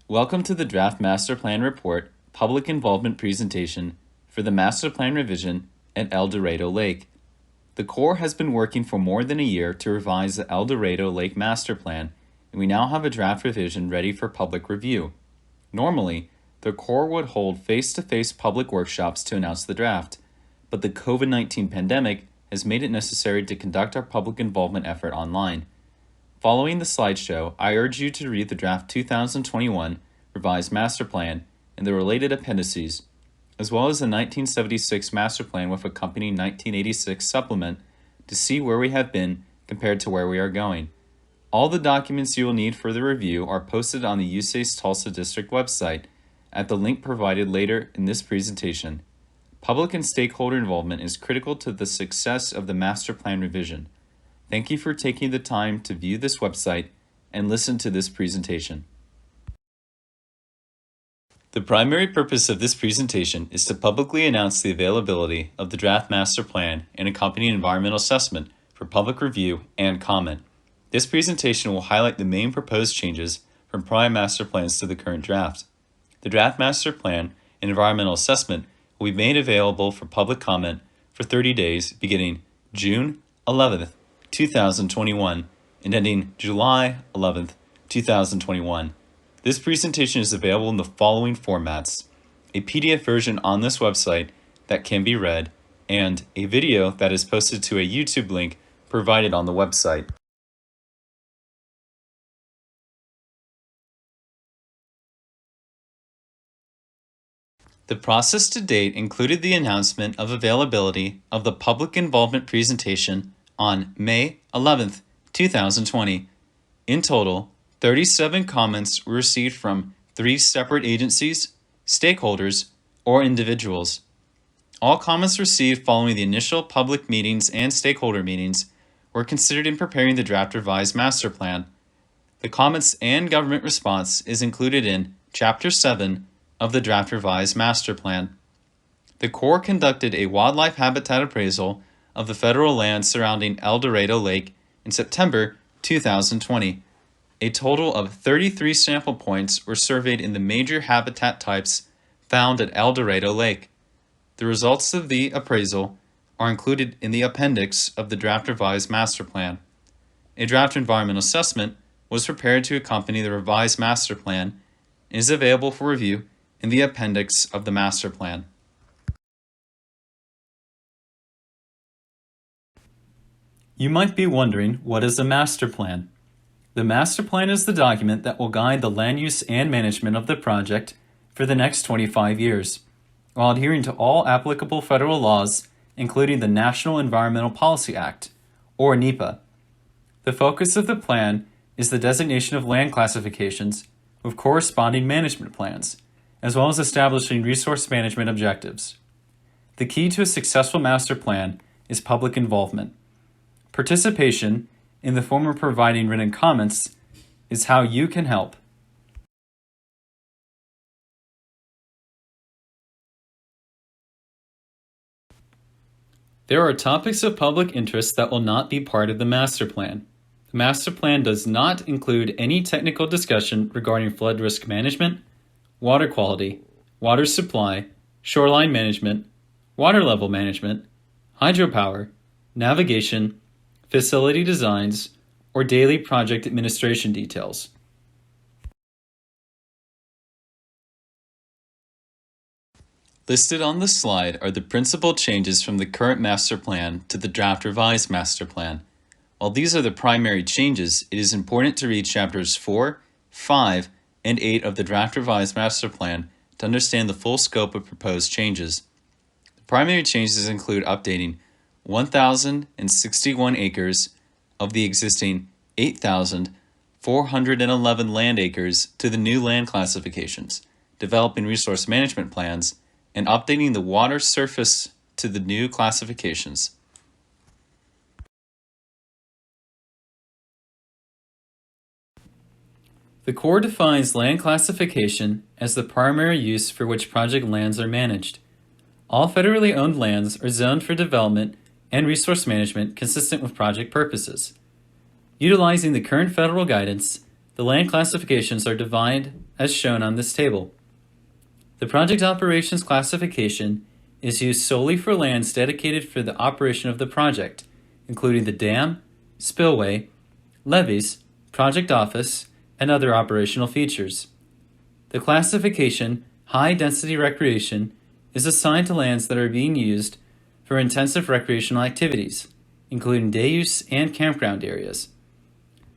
Welcome to the Draft Master Plan Report Public Involvement Presentation for the Master Plan Revision at El Dorado Lake. The Corps has been working for more than a year to revise the El Dorado Lake Master Plan, and we now have a draft revision ready for public review. Normally, the Corps would hold face-to-face public workshops to announce the draft, but the COVID-19 pandemic has made it necessary to conduct our public involvement effort online. Following the slideshow, I urge you to read the draft 2021 Revised Master Plan and the related appendices, as well as the 1976 Master Plan with accompanying 1986 supplement to see where we have been compared to where we are going. All the documents you will need for the review are posted on the USACE Tulsa District website at the link provided later in this presentation. Public and stakeholder involvement is critical to the success of the Master Plan revision. Thank you for taking the time to view this website and listen to this presentation. The primary purpose of this presentation is to publicly announce the availability of the Draft Master Plan and accompanying environmental assessment for public review and comment. This presentation will highlight the main proposed changes from prior master plans to the current draft. The Draft Master Plan and environmental assessment will be made available for public comment for 30 days beginning June 11th, 2021 and ending July 11th, 2021. This presentation is available in the following formats: a PDF version on this website that can be read, and a video that is posted to a YouTube link provided on the website. The process to date included the announcement of availability of the public involvement presentation on May 11th, 2020. In total, 37 comments were received from 3 separate agencies, stakeholders, or individuals. All comments received following the initial public meetings and stakeholder meetings were considered in preparing the draft revised master plan. The comments and government response is included in Chapter 7 of the draft revised master plan. The Corps conducted a wildlife habitat appraisal of the federal land surrounding El Dorado Lake in September 2020. A total of 33 sample points were surveyed in the major habitat types found at El Dorado Lake. The results of the appraisal are included in the appendix of the draft revised master plan. A draft environmental assessment was prepared to accompany the revised master plan and is available for review in the appendix of the master plan. You might be wondering, what is a master plan? The master plan is the document that will guide the land use and management of the project for the next 25 years, while adhering to all applicable federal laws, including the National Environmental Policy Act, or NEPA. The focus of the plan is the designation of land classifications with corresponding management plans, as well as establishing resource management objectives. The key to a successful master plan is public involvement. Participation, in the form of providing written comments, is how you can help. There are topics of public interest that will not be part of the master plan. The master plan does not include any technical discussion regarding flood risk management, water quality, water supply, shoreline management, water level management, hydropower, navigation, facility designs, or daily project administration details. Listed on the slide are the principal changes from the current master plan to the draft revised master plan. While these are the primary changes, it is important to read chapters 4, 5, and 8 of the draft revised master plan to understand the full scope of proposed changes. The primary changes include updating 1,061 acres of the existing 8,411 land acres to the new land classifications, developing resource management plans, and updating the water surface to the new classifications. The Corps defines land classification as the primary use for which project lands are managed. All federally owned lands are zoned for development and resource management consistent with project purposes. Utilizing the current federal guidance, the land classifications are defined as shown on this table. The project operations classification is used solely for lands dedicated for the operation of the project, including the dam, spillway, levees, project office, and other operational features. The classification High Density Recreation is assigned to lands that are being used for intensive recreational activities, including day use and campground areas.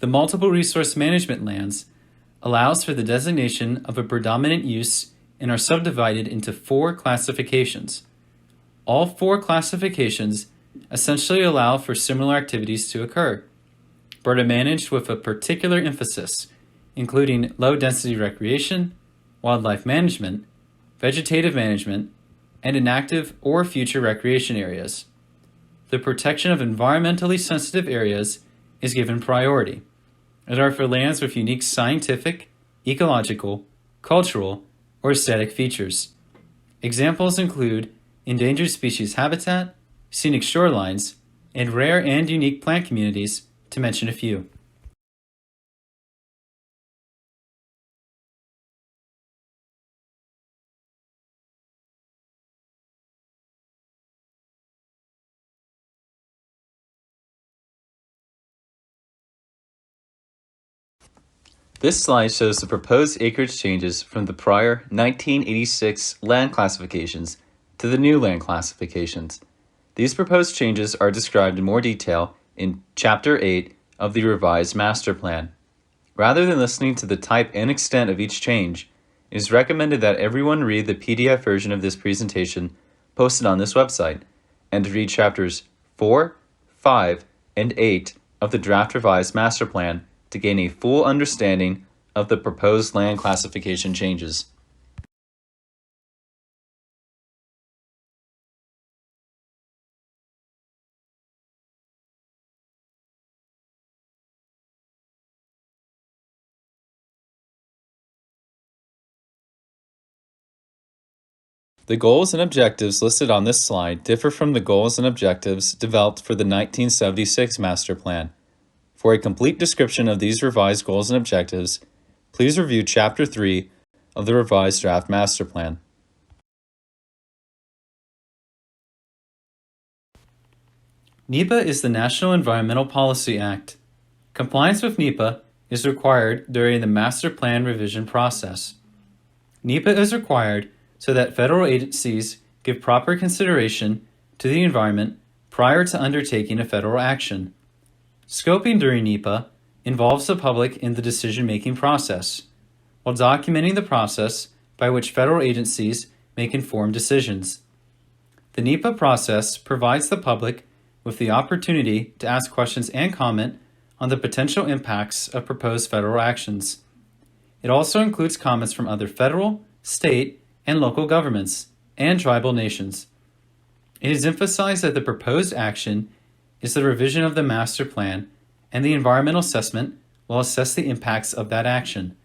The Multiple Resource Management lands allows for the designation of a predominant use and are subdivided into 4 classifications. All 4 classifications essentially allow for similar activities to occur, but are managed with a particular emphasis, including low-density recreation, wildlife management, vegetative management, and inactive or future recreation areas. The protection of environmentally sensitive areas is given priority, and are for lands with unique scientific, ecological, cultural, or aesthetic features. Examples include endangered species habitat, scenic shorelines, and rare and unique plant communities, to mention a few. This slide shows the proposed acreage changes from the prior 1986 land classifications to the new land classifications. These proposed changes are described in more detail in Chapter 8 of the revised master plan. Rather than listening to the type and extent of each change, it is recommended that everyone read the PDF version of this presentation posted on this website, and to read chapters 4, 5, and 8 of the draft revised master plan to gain a full understanding of the proposed land classification changes. The goals and objectives listed on this slide differ from the goals and objectives developed for the 1976 master plan. For a complete description of these revised goals and objectives, please review Chapter 3 of the revised draft master plan. NEPA is the National Environmental Policy Act. Compliance with NEPA is required during the master plan revision process. NEPA is required so that federal agencies give proper consideration to the environment prior to undertaking a federal action. Scoping during NEPA involves the public in the decision-making process, while documenting the process by which federal agencies make informed decisions. The NEPA process provides the public with the opportunity to ask questions and comment on the potential impacts of proposed federal actions. It also includes comments from other federal, state, and local governments, and tribal nations. It is emphasized that the proposed action is the revision of the master plan, and the environmental assessment will assess the impacts of that action.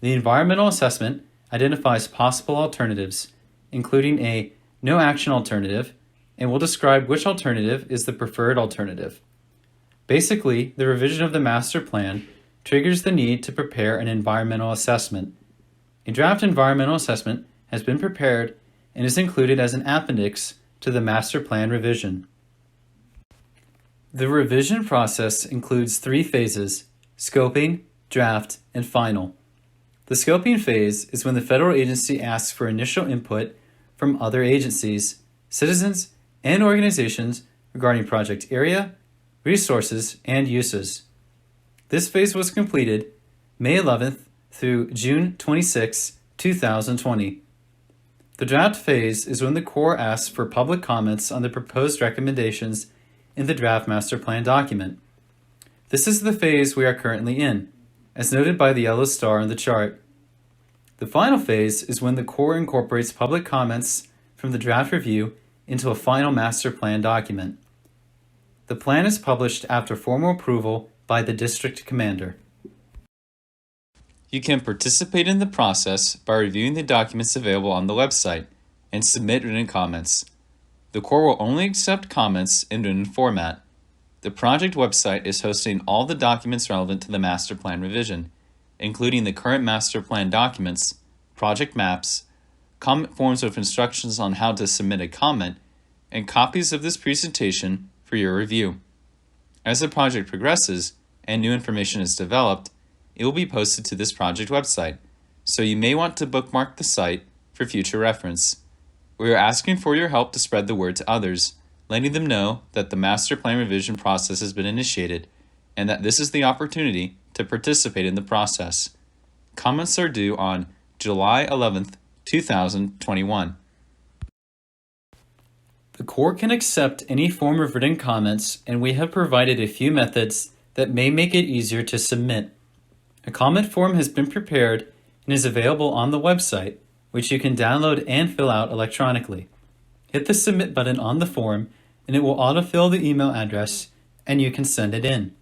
The environmental assessment identifies possible alternatives, including a no action alternative, and will describe which alternative is the preferred alternative. Basically, the revision of the master plan triggers the need to prepare an environmental assessment. A draft environmental assessment has been prepared and is included as an appendix to the master plan revision. The revision process includes 3 phases: scoping, draft, and final. The scoping phase is when the federal agency asks for initial input from other agencies, citizens, and organizations regarding project area, resources, and uses. This phase was completed May 11th through June 26, 2020. The draft phase is when the Corps asks for public comments on the proposed recommendations in the draft master plan document. This is the phase we are currently in, as noted by the yellow star on the chart. The final phase is when the Corps incorporates public comments from the draft review into a final master plan document. The plan is published after formal approval by the district commander. You can participate in the process by reviewing the documents available on the website and submit written comments. The Corps will only accept comments in written format. The project website is hosting all the documents relevant to the master plan revision. including the current master plan documents, project maps, comment forms with instructions on how to submit a comment, and copies of this presentation for your review. As the project progresses and new information is developed, it will be posted to this project website, so you may want to bookmark the site for future reference. We are asking for your help to spread the word to others, letting them know that the master plan revision process has been initiated and that this is the opportunity to participate in the process. Comments are due on July 11th, 2021. The Corps can accept any form of written comments, and we have provided a few methods that may make it easier to submit. A comment form has been prepared and is available on the website, which you can download and fill out electronically. Hit the Submit button on the form, and it will autofill the email address, and you can send it in.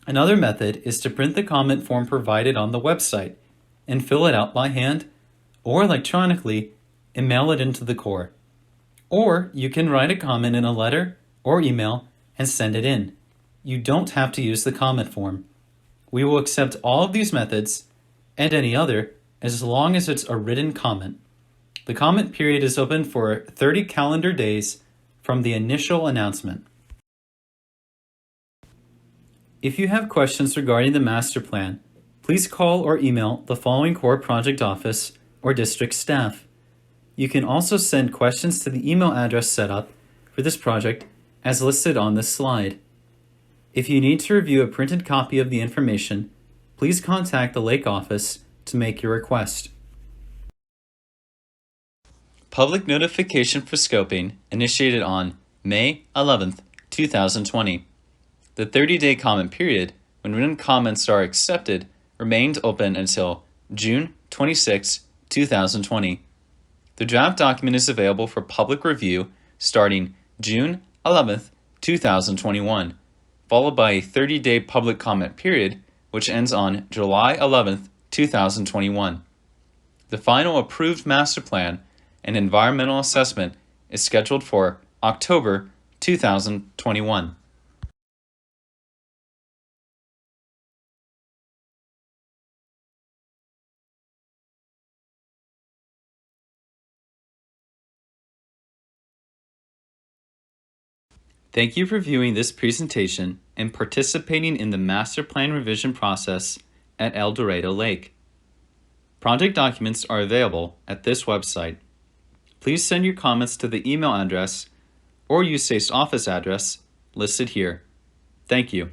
Another method is to print the comment form provided on the website and fill it out by hand or electronically and mail it into the Corps. Or you can write a comment in a letter or email and send it in. You don't have to use the comment form. We will accept all of these methods and any other as long as it's a written comment. The comment period is open for 30 calendar days from the initial announcement. If you have questions regarding the master plan, please call or email the following Corps Project Office or district staff. You can also send questions to the email address set up for this project as listed on this slide. If you need to review a printed copy of the information, please contact the Lake office to make your request. Public notification for scoping initiated on May 11th, 2020. The 30-day comment period, when written comments are accepted, remained open until June 26, 2020. The draft document is available for public review starting June 11th, 2021, followed by a 30-day public comment period, which ends on July 11th, 2021. The final approved master plan and environmental assessment is scheduled for October 2021. Thank you for viewing this presentation and participating in the master plan revision process at El Dorado Lake. Project documents are available at this website. Please send your comments to the email address or USACE office address listed here. Thank you.